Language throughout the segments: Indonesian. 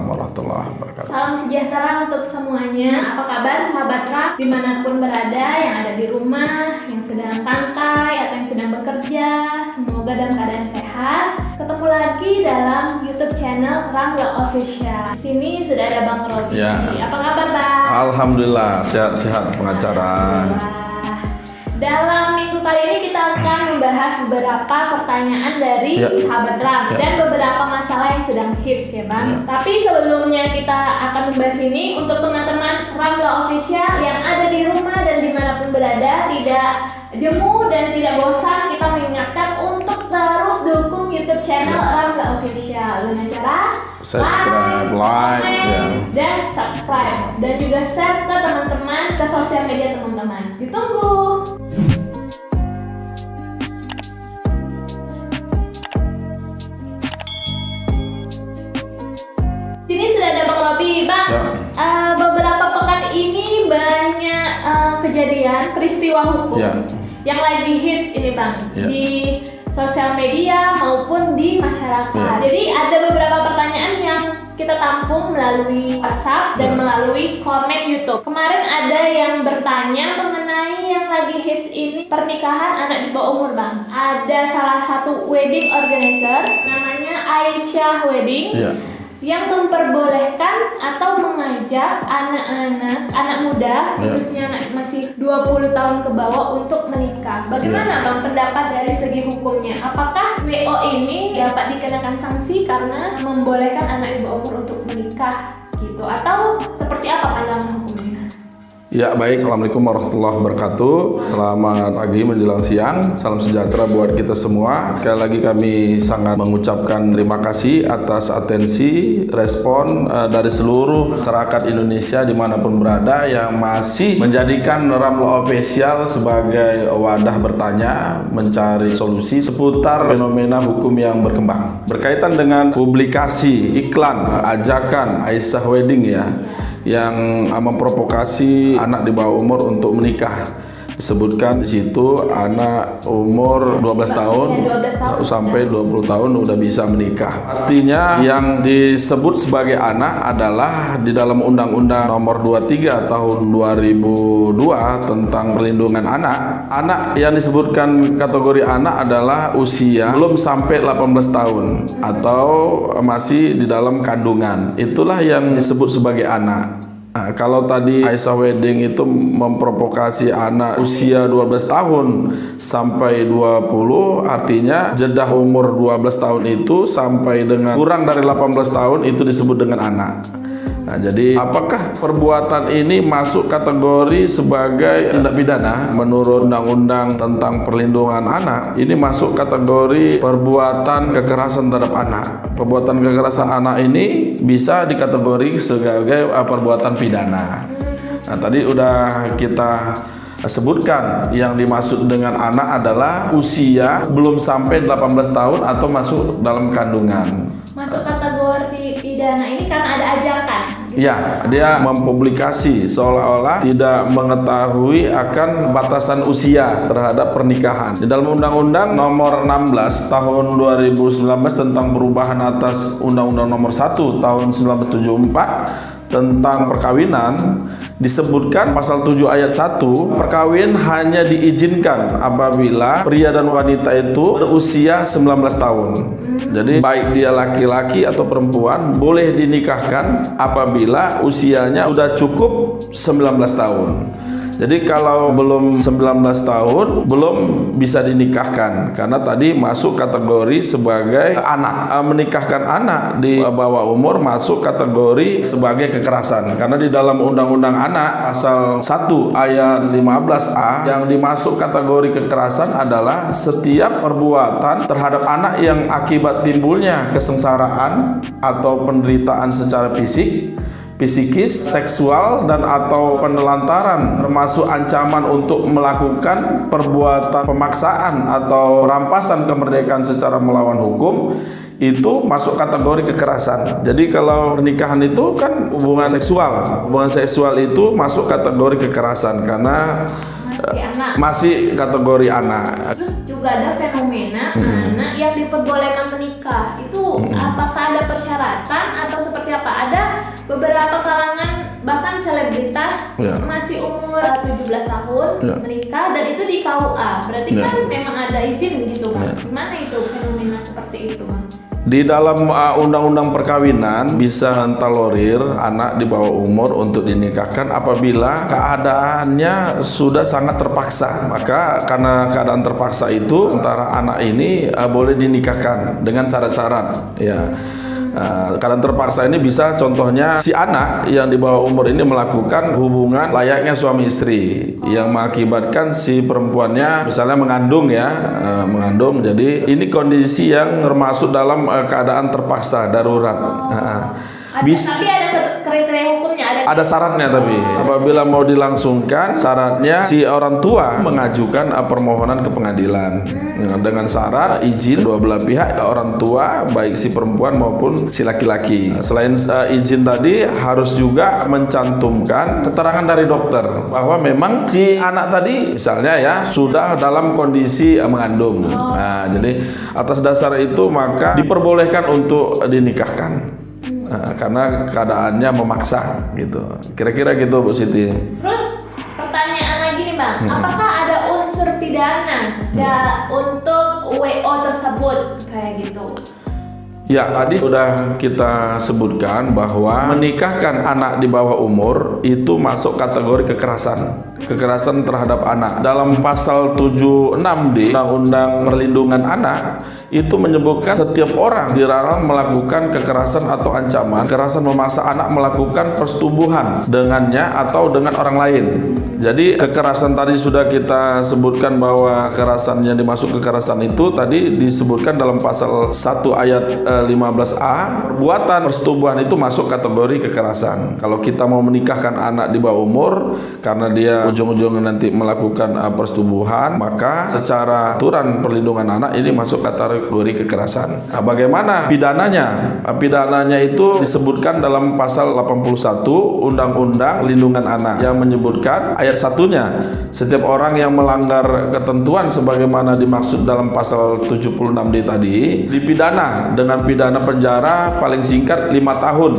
warahmatullahi wabarakatuh. Salam sejahtera untuk semuanya. Apa kabar sahabat RAK dimanapun berada, yang ada di rumah, yang sedang santai atau yang sedang bekerja, semoga dalam keadaan sehat. Ketemu lagi dalam YouTube channel Ramla Official. Di sini sudah ada Bang Robi. Ya. Apa kabar Bang? Alhamdulillah sehat-sehat pengacara. Dalam minggu kali ini kita akan membahas beberapa pertanyaan dari sahabat RAK dan beberapa masalah yang sedang hits ya Bang. Tapi sebelumnya kita akan membahas ini untuk teman-teman Ramla Official yang ada di rumah dan dimanapun berada, tidak jemu dan tidak bosan, kita mengingatkan untuk terus dukung YouTube channel Ramla Official dengan cara subscribe, like, dan subscribe, dan juga share ke teman-teman, ke sosial media teman-teman. Ditunggu. Sini sudah ada Bang Robi. Bang, beberapa pekan ini banyak kejadian peristiwa hukum yang lagi hits ini Bang, di sosial media maupun di masyarakat. Jadi ada beberapa pertanyaan yang kita tampung melalui WhatsApp dan melalui komen YouTube. Kemarin ada yang bertanya mengenai yang lagi hits ini, pernikahan anak di bawah umur Bang. Ada salah satu wedding organizer namanya Aisyah Wedding yang memperbolehkan atau mengajak anak muda, khususnya anak masih 20 tahun ke bawah untuk menikah. Bagaimana Bang pendapat dari segi hukumnya? Apakah WO ini dapat dikenakan sanksi karena membolehkan anak di bawah umur untuk menikah gitu? Atau seperti apa pandangan hukumnya? Ya baik, Assalamualaikum warahmatullahi wabarakatuh. Selamat pagi menjelang siang, salam sejahtera buat kita semua. Sekali lagi kami sangat mengucapkan terima kasih atas atensi, respon dari seluruh masyarakat Indonesia dimanapun berada yang masih menjadikan Ramla Official sebagai wadah bertanya, mencari solusi seputar fenomena hukum yang berkembang. Berkaitan dengan publikasi iklan ajakan Aisyah Wedding yang memprovokasi anak di bawah umur untuk menikah. Disebutkan di situ anak umur 12 tahun sampai 20 tahun udah bisa menikah. Pastinya yang disebut sebagai anak adalah di dalam Undang-Undang Nomor 23 Tahun 2002 tentang perlindungan anak. Anak yang disebutkan kategori anak adalah usia belum sampai 18 tahun atau masih di dalam kandungan. Itulah yang disebut sebagai anak. Nah, kalau tadi Aisyah Wedding itu memprovokasi anak usia 12 tahun sampai 20, artinya jeda umur 12 tahun itu sampai dengan kurang dari 18 tahun itu disebut dengan anak. Nah, jadi apakah perbuatan ini masuk kategori sebagai tindak pidana menurut Undang-Undang tentang Perlindungan Anak? Ini masuk kategori perbuatan kekerasan terhadap anak. Perbuatan kekerasan anak ini bisa dikategori sebagai perbuatan pidana. Nah, tadi udah kita sebutkan yang dimaksud dengan anak adalah usia belum sampai 18 tahun atau masuk dalam kandungan. Masuk kategori pidana ini karena ada ajakan. Ya, dia mempublikasi seolah-olah tidak mengetahui akan batasan usia terhadap pernikahan. Di dalam Undang-Undang Nomor 16 Tahun 2019 tentang perubahan atas Undang-Undang Nomor 1 Tahun 1974 tentang perkawinan, disebutkan pasal 7 ayat 1, perkawin hanya diizinkan apabila pria dan wanita itu berusia 19 tahun. Jadi baik dia laki-laki atau perempuan boleh dinikahkan apabila usianya sudah cukup 19 tahun. Jadi kalau belum 19 tahun belum bisa dinikahkan karena tadi masuk kategori sebagai anak. Menikahkan anak di bawah umur masuk kategori sebagai kekerasan karena di dalam Undang-Undang Anak pasal 1 ayat 15A yang dimasuk kategori kekerasan adalah setiap perbuatan terhadap anak yang akibat timbulnya kesengsaraan atau penderitaan secara fisik, psikis, seksual, dan atau penelantaran, termasuk ancaman untuk melakukan perbuatan pemaksaan atau perampasan kemerdekaan secara melawan hukum, itu masuk kategori kekerasan. Jadi kalau pernikahan itu kan hubungan seksual itu masuk kategori kekerasan karena masih kategori anak. Terus juga ada fenomena anak yang diperbolehkan menikah. Itu apakah ada persyaratan atau seperti apa? Ada beberapa kalangan bahkan selebritas masih umur 17 tahun menikah dan itu di KUA. Berarti kan memang ada izin gitu Bang. Gimana itu fenomena seperti itu Bang? Di dalam undang-undang perkawinan bisa tolerir anak di bawah umur untuk dinikahkan apabila keadaannya sudah sangat terpaksa. Maka karena keadaan terpaksa itu antara anak ini boleh dinikahkan dengan syarat-syarat ya. Keadaan terpaksa ini bisa contohnya si anak yang di bawah umur ini melakukan hubungan layaknya suami istri yang mengakibatkan si perempuannya misalnya mengandung ya, mengandung. Jadi ini kondisi yang termasuk dalam keadaan terpaksa darurat. Tapi ada kriteria hukumnya, ada syaratnya tapi apabila mau dilangsungkan syaratnya si orang tua mengajukan permohonan ke pengadilan dengan syarat izin dua belah pihak orang tua baik si perempuan maupun si laki-laki. Selain izin tadi harus juga mencantumkan keterangan dari dokter bahwa memang si anak tadi misalnya ya sudah dalam kondisi mengandung. Nah, jadi atas dasar itu maka diperbolehkan untuk dinikahkan. Karena keadaannya memaksa gitu. Kira-kira gitu Bu Siti. Terus pertanyaan lagi nih Bang, apakah ada unsur pidana untuk WO tersebut kayak gitu? Ya, tadi sudah kita sebutkan bahwa menikahkan anak di bawah umur itu masuk kategori kekerasan terhadap anak. Dalam pasal 76D Undang-Undang Perlindungan Anak itu menyebutkan setiap orang dilarang melakukan kekerasan atau ancaman kekerasan memaksa anak melakukan persetubuhan dengannya atau dengan orang lain. Jadi kekerasan tadi sudah kita sebutkan bahwa kekerasan yang dimaksud kekerasan itu tadi disebutkan dalam pasal 1 ayat 15A. Perbuatan persetubuhan itu masuk kategori kekerasan. Kalau kita mau menikahkan anak di bawah umur karena dia ujung-ujungnya nanti melakukan persetubuhan, maka secara aturan perlindungan anak ini masuk kategori kekerasan. Nah, bagaimana pidananya? Pidananya itu disebutkan dalam pasal 81 Undang-Undang Perlindungan Anak yang menyebutkan ayat 1-nya setiap orang yang melanggar ketentuan sebagaimana dimaksud dalam pasal 76D tadi dipidana dengan pidana penjara paling singkat 5 tahun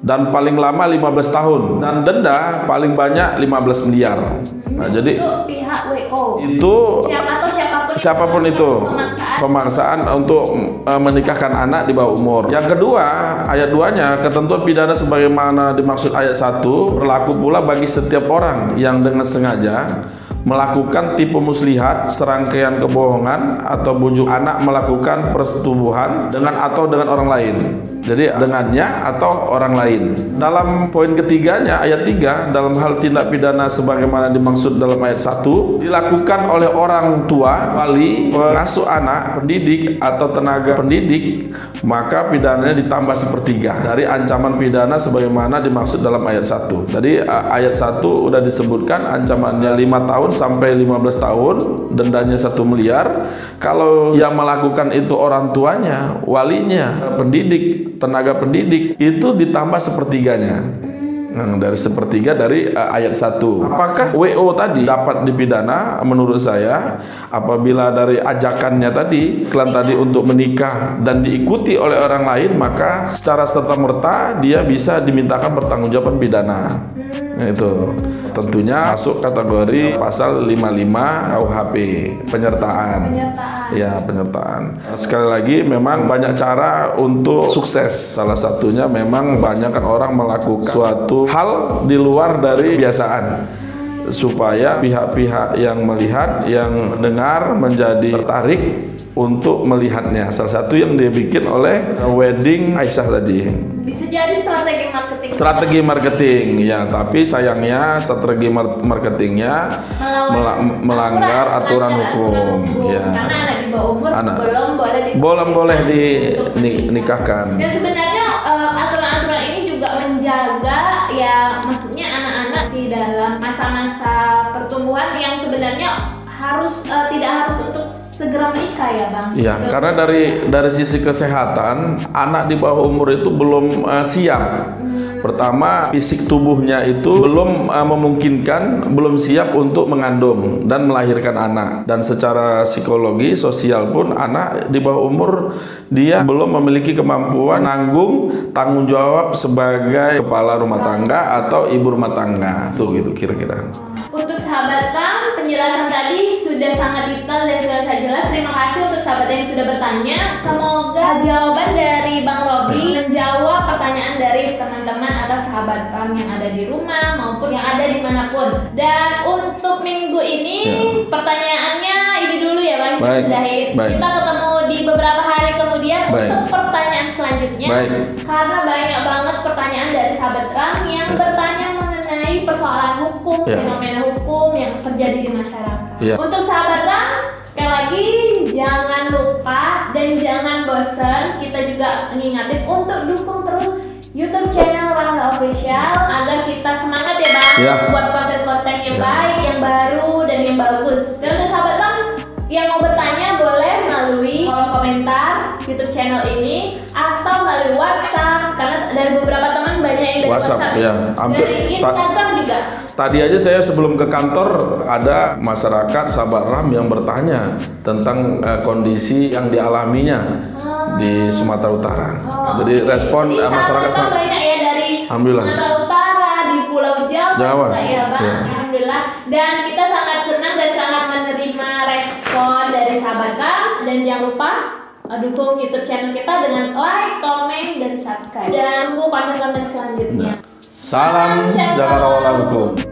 dan paling lama 15 tahun dan denda paling banyak 15 miliar. Nah, jadi itu pihak WO itu siapapun itu pemaksaan untuk menikahkan anak di bawah umur. Yang kedua, ayat 2-nya ketentuan pidana sebagaimana dimaksud ayat 1 berlaku pula bagi setiap orang yang dengan sengaja melakukan tipu muslihat, serangkaian kebohongan atau bujuk anak melakukan persetubuhan dengan atau dengan orang lain. Jadi dengannya atau orang lain. Dalam poin ketiganya ayat 3 dalam hal tindak pidana sebagaimana dimaksud dalam ayat 1 dilakukan oleh orang tua, wali, pengasuh anak, pendidik atau tenaga pendidik, maka pidananya ditambah sepertiga dari ancaman pidana sebagaimana dimaksud dalam ayat 1. Jadi ayat 1 udah disebutkan ancamannya 5 tahun sampai 15 tahun, dendanya 1 miliar. Kalau yang melakukan itu orang tuanya, walinya, pendidik, tenaga pendidik, itu ditambah sepertiganya. Dari sepertiga dari ayat 1. Apakah WO tadi dapat dipidana? Menurut saya apabila dari ajakannya tadi, iklan tadi untuk menikah dan diikuti oleh orang lain, maka secara serta-merta dia bisa dimintakan pertanggungjawaban pidana. Itu tentunya masuk kategori pasal 55 KUHP penyertaan. Ya, penyertaan. Sekali lagi memang banyak cara untuk sukses. Salah satunya memang banyak kan orang melakukan suatu hal di luar dari kebiasaan supaya pihak-pihak yang melihat, yang mendengar menjadi tertarik untuk melihatnya. Salah satu yang dia bikin oleh wedding Aisyah tadi. Bisa jadi strategi marketing. Strategi marketing, ya. Tapi sayangnya strategi marketingnya melanggar aturan hukum. Ya. Karena anak di bawah umur belum boleh dinikahkan. Dan sebenarnya aturan-aturan ini juga menjaga, ya, maksudnya anak-anak sih dalam masa-masa pertumbuhan yang sebenarnya harus tidak harus untuk segera menikah ya Bang. Iya, karena dari sisi kesehatan anak di bawah umur itu belum siap Pertama, fisik tubuhnya itu belum memungkinkan, belum siap untuk mengandung dan melahirkan anak. Dan secara psikologi, sosial pun anak di bawah umur dia belum memiliki kemampuan nanggung tanggung jawab sebagai kepala rumah tangga atau ibu rumah tangga. Tuh gitu kira-kira. Untuk sahabat Ram, penjelasan tadi sudah sangat detail dan sudah sangat jelas. Terima kasih untuk sahabat yang sudah bertanya. Semoga jawaban dari Bang Robi menjawab pertanyaan dari teman-teman atau sahabat Ram yang ada di rumah maupun yang ada dimanapun. Dan untuk minggu ini pertanyaannya ini dulu ya Bang, kita sudahin. Kita ketemu di beberapa hari kemudian untuk pertanyaan selanjutnya. Karena banyak banget pertanyaan dari sahabat Ram yang bertanya mengenai persoalan hukum, fenomena hukum yang terjadi di masyarakat. Untuk sahabat Ram, sekali lagi jangan lupa dan jangan bosan. Kita juga mengingatin untuk dukung terus YouTube channel Ramla Official agar kita semangat ya Bang buat konten-konten yang baik, yang baru dan yang bagus. Dan untuk sahabat Ram yang mau bertanya boleh melalui kolom komentar YouTube channel ini atau melalui WhatsApp, karena dari beberapa teman banyak yang dari WhatsApp dari Instagram juga. Tadi aja saya sebelum ke kantor ada masyarakat sahabat Ram yang bertanya tentang kondisi yang dialaminya di Sumatera Utara. Jadi respon masyarakat sangat banyak ya dari Sumatera Utara, di Pulau Jawa juga ya Bang. Alhamdulillah. Dan kita sangat senang dan sangat menerima respon dari sahabat Ram. Dan jangan lupa dukung YouTube channel kita dengan like, komen, dan subscribe. Dan tunggu konten-konten selanjutnya. Salam sejahtera hukum.